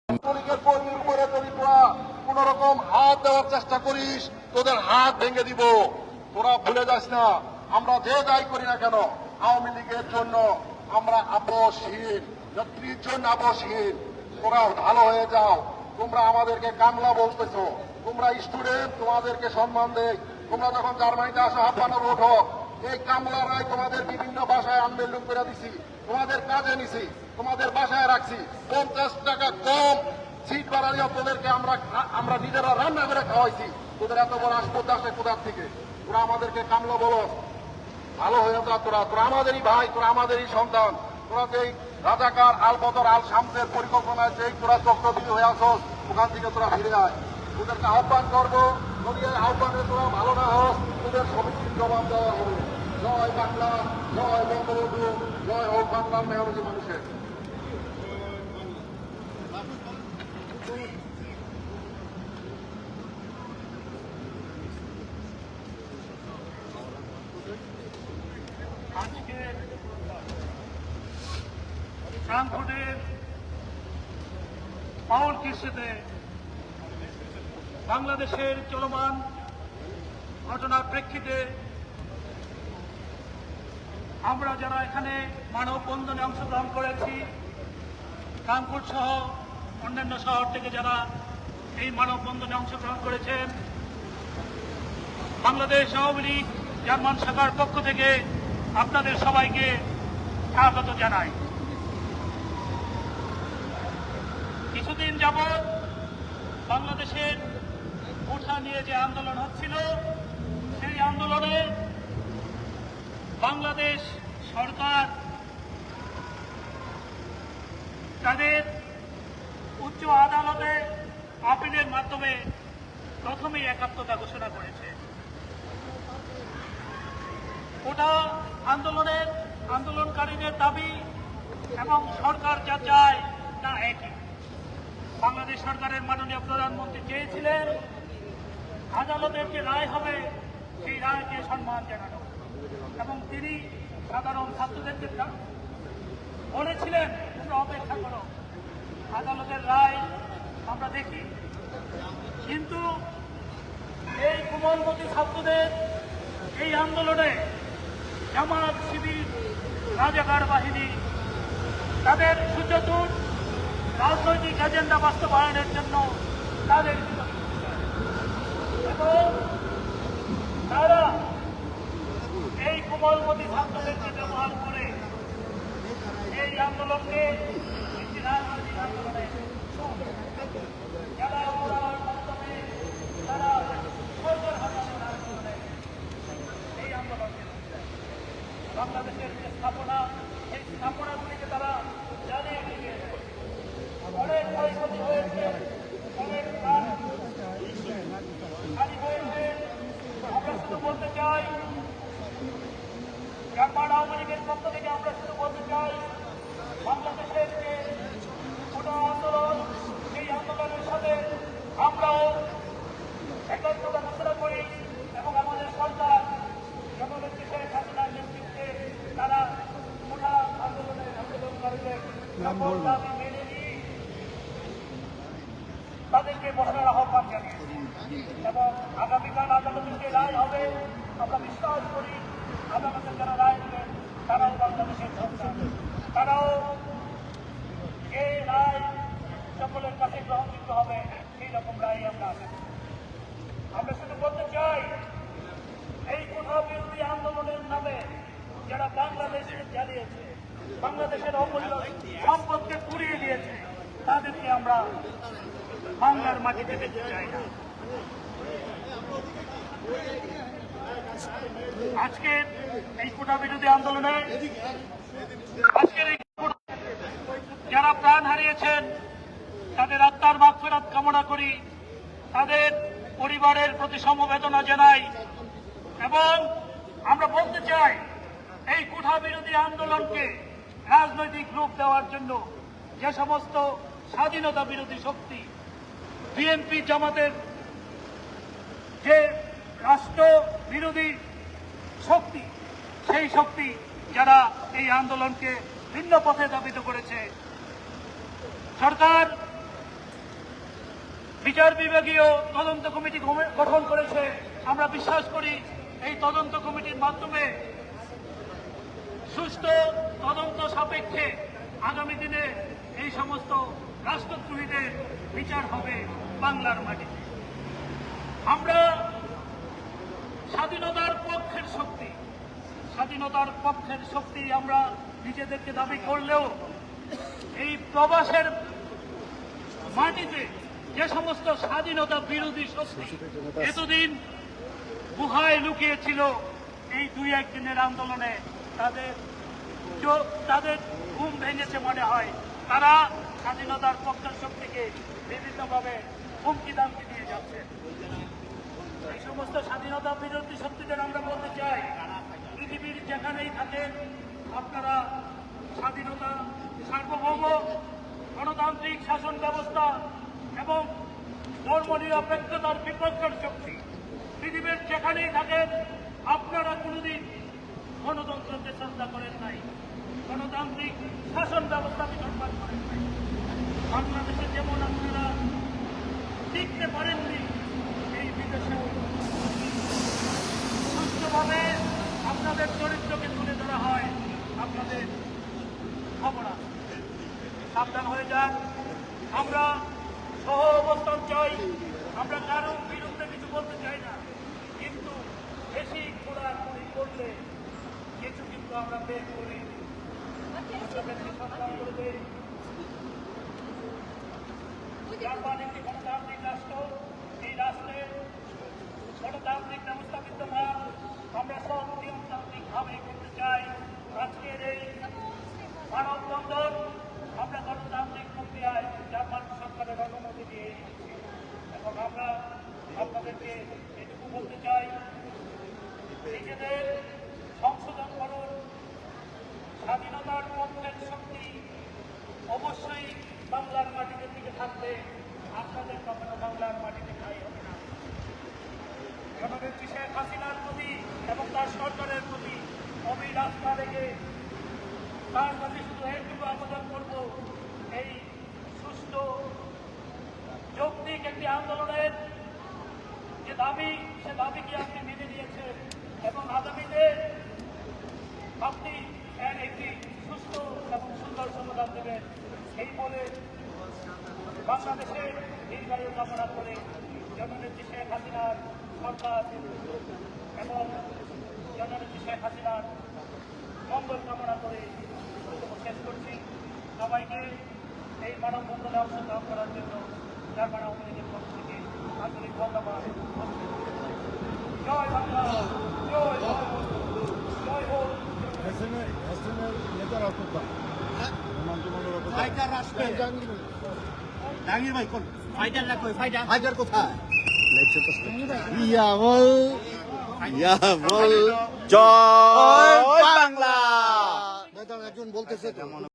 ছাত্রলীগের কর্মীর উপরে যদি তোরা কোন রকম হাত দেওয়ার চেষ্টা করিস, তোদের হাত ভেঙে দিব। তোরা ভুলে যাস না, আমরা যে যাই করি না কেন আওয়ামী লীগের জন্য আমরা আপোষহীন, নেত্রীর জন্য আপোষহীন। তোরা ভালো হয়ে যাও। তোমরা আমাদেরকে কামলা বলতেছো, তোমরা স্টুডেন্ট, তোমাদেরকে সম্মান দেই। তোমরা যখন জার্মানিতে আসো হাফানো ওঠো, এই কামলারাই তোমাদের বিভিন্ন বাসায় আনবেল্ডিং করে দিছি, তোমাদের কাজে নিছি, তোমাদের বাসায় রাখছি। 50 টাকা কম সিট বাড়ালেও তোদেরকে আমরা নিজেরা রান্না করে খাওয়াইছি। তোদের এত বড় আসপদ আসে কোথার থেকে? তোরা আমাদেরকে কামলা বলো? ভালো হয়ে যা। তোরা তোরা আমাদেরই ভাই, তোরা আমাদেরই সন্তান। তোরা যেই রাজাকার আল বদর আল শামসের পরিকল্পনায় যেই তোরা চক্রবৃদ্ধি হয়ে আসস, ওখান থেকে তোরা ফিরে আয়। তোদেরকে আহ্বান করবো, যদি আহ্বানে তোরা ভালো না হস, তোদের সমিতির জবাব দেওয়া হবে। জয় বাংলা, জয় বঙ্গবন্ধু, জয় হোক বাংলার মেহনতি মানুষের। আজকে ফ্রাঙ্কফুর্টের পাউল কিস্তিতে বাংলাদেশের চলমান ঘটনার প্রেক্ষিতে আমরা যারা এখানে মানববন্ধনে অংশগ্রহণ করেছি, ফ্রাঙ্কফুর্ট সহ অন্যান্য শহর থেকে যারা এই মানববন্ধনে অংশগ্রহণ করেছেন, বাংলাদেশ আওয়ামী লীগ জার্মান শাখার পক্ষ থেকে আপনাদের সবাইকে স্বাগত জানাই। কিছুদিন যাবৎ বাংলাদেশের কোঠা নিয়ে যে আন্দোলন হচ্ছিল, সেই আন্দোলনে বাংলাদেশ সরকার তাদের উচ্চ আদালতে আপিলের মাধ্যমে প্রথমেই একাত্মতা ঘোষণা করেছে। কোটা আন্দোলনকারীদের দাবি এবং সরকার যা চায় তা একই। বাংলাদেশ সরকারের মাননীয় প্রধানমন্ত্রী চেয়েছিলেন আদালতের যে রায় হবে সেই রায়কে সম্মান জানানো, এবং তিনি সাধারণ ছাত্রদেরকে বলেছিলেন তোমরা অপেক্ষা করো, আদালতের রায় আমরা দেখি। কিন্তু এই কোমলমতি ছাত্রদের এই আন্দোলনে জামাত, শিবির, রাজাকার বাহিনী তাদের সুচতুর রাজনৈতিক এজেন্ডা বাস্তবায়নের জন্য তাদের এবং তারা এই কোমলমতি ছাত্রদেরকে ব্যবহার করে এই আন্দোলনকে একটি রাজনৈতিক আন্দোলনে যারা মাধ্যমে তারা সরকার হাতানোর আন্দোলনে এই আন্দোলনকে বাংলাদেশের যে স্থাপনা, এই স্থাপনাগুলিকে তারা জ্বালিয়ে দিয়েছে। অনেক ক্ষয়ক্ষতি হয়েছে, অনেক হানি হয়েছে। আমরা শুধু বলতে চাই, জার্মান আওয়ামী লীগের পক্ষ থেকে আমরা শুধু বলতে চাই, বাংলাদেশের যে কোটা আন্দোলন, সেই আন্দোলনের সাথে আমরাও একাত্মতা ঘোষণা করি এবং আমাদের সরকার জননেত্রী শেখ হাসিনার নেতৃত্বে তারা কোটা আন্দোলনকারীদের সকল দাবি মেনে নিয়ে তাদেরকে বসার আহ্বান জানিয়েছি। এবং আগামীকাল আদালতের যে রায় হবে, আমরা বিশ্বাস করি আদালতের যারা রায় দেবেন তারাও বাংলাদেশের সরকার, তারাও এই রায় সকলের কাছে গ্রহণযোগ্য হবে, সেই রকম রায় আমরা আশা করি। আমরা শুধু বলতে চাই, এই কোঠা বিরোধী আন্দোলনের নামে যারা বাংলাদেশে জ্বালিয়েছে, বাংলাদেশের অমূল্য সম্পদকে পুড়িয়ে দিয়েছে, তাদেরকে আমরা বাংলার মাটিতে দেখতে চাই না। আজকের এই কোটা বিরোধী আন্দোলনে আজকের এই যারা প্রাণ হারিয়েছেন তাদের আত্মার মাগফিরাত কামনা করি, তাদের পরিবারের প্রতি সমবেদনা জানাই। এবং আমরা বলতে চাই, এই কোঠা বিরোধী আন্দোলনকে রাজনৈতিক রূপ দেওয়ার জন্য যে সমস্ত স্বাধীনতা বিরোধী শক্তি, বিএনপি জামাতের যে রাষ্ট্র বিরোধী শক্তি, সেই শক্তি যারা এই আন্দোলনকে ভিন্ন পথে ধাবিত করেছে, সরকার বিচার বিভাগীয় তদন্ত কমিটি গঠন করেছে। আমরা বিশ্বাস করি এই তদন্ত কমিটির মাধ্যমে সুষ্ঠু তদন্ত সাপেক্ষে আগামী দিনে এই সমস্ত রাষ্ট্রদ্রোহীদের বিচার হবে বাংলার মাটিতে। আমরা স্বাধীনতার পক্ষের শক্তি আমরা নিজেদেরকে দাবি করলেও এই প্রবাসের মাটিতে যে সমস্ত স্বাধীনতা বিরোধী শক্তি এতদিন গুহায় লুকিয়েছিল, এই 2-1 দিনের আন্দোলনে তাদের ঘুম ভেঙেছে মনে হয়। তারা স্বাধীনতার পক্ষের শক্তিকে বিভিন্নভাবে হুমকি দামকি দিয়ে যাচ্ছে। এই সমস্ত স্বাধীনতা বিরোধী শক্তিদের আমরা বলতে চাই, পৃথিবীর যেখানেই থাকেন আপনারা স্বাধীনতা, সার্বভৌম গণতান্ত্রিক শাসন ব্যবস্থা এবং ধর্মনিরপেক্ষতার বিপক্ষের শক্তি, পৃথিবীর যেখানেই থাকেন আপনারা কোনোদিন গণতন্ত্রকে শ্রদ্ধা করেন নাই, গণতান্ত্রিক শাসন ব্যবস্থা বিসম্মান করেন নাই। বাংলাদেশে যেমন আপনারা টিকতে পারেননি, এই বিদেশেও সুষ্ঠুভাবে আপনাদের চরিত্রকে তুলে ধরা হয় আপনাদের খবর আছে। সাবধান হয়ে যান। আমরা সহ অবস্থান চাই, আমরা কারো বিরুদ্ধে কিছু বলতে চাই না, কিন্তু বেশি খোঁড়াখুড়ি করলে কিছু কিন্তু আমরা বের করি। আপনাদেরকে সন্ধান করে দেই। জাপান একটি গণতান্ত্রিক রাষ্ট্র, এই রাষ্ট্রে গণতান্ত্রিক ব্যবস্থা বিদ্যমান। আমরা সব নিয়মতান্ত্রিক ভাবে করতে চাই। আজকের এই মানববন্ধন আমরা গণতান্ত্রিক প্রক্রিয়ায় জাপান সরকারের অনুমতি দিয়ে এসেছি এবং আমরা আপনাদেরকে এটুকু বলতে চাই, নিজেদের সংশোধন করুন। স্বাধীনতার পক্ষের শক্তি অবশ্যই বাংলার মাটিতে থেকে থাকবে, আপনাদের কখনো বাংলার মাটিতে ঠাঁই হবে না। জননেত্রী শেখ হাসিনার প্রতি এবং তার সরকারের প্রতি অবির আস্থা রেখে তার প্রতি শুধু একটুকু আবেদন করব, এই সুষ্ঠু যৌক্তিক একটি আন্দোলনের যে দাবি, সে দাবিকে আপনি মেনে নিয়েছেন এবং আগামীতে আপনি এর একটি সুস্থ এবং সুন্দর সমাধান দেবেন, এই বলে বাংলাদেশে দীর্ঘায়ু কামনা করে জননেত্রী শেখ হাসিনার সরকার এবং জননেত্রী শেখ হাসিনার মঙ্গল কামনা করে শেষ করছি। সবাইকে এই মানববন্ধনে অংশগ্রহণ করার জন্য জার্মান আওয়ামী লীগের পক্ষ থেকে আন্তরিক ধন্যবাদ। জয় বাংলা, জয় জয় হোক। জাহাঙ্গীর ভাই কোন ফাইটার না, কই ফাইটার কোথায়? জয় বাংলা। একজন বলতেছে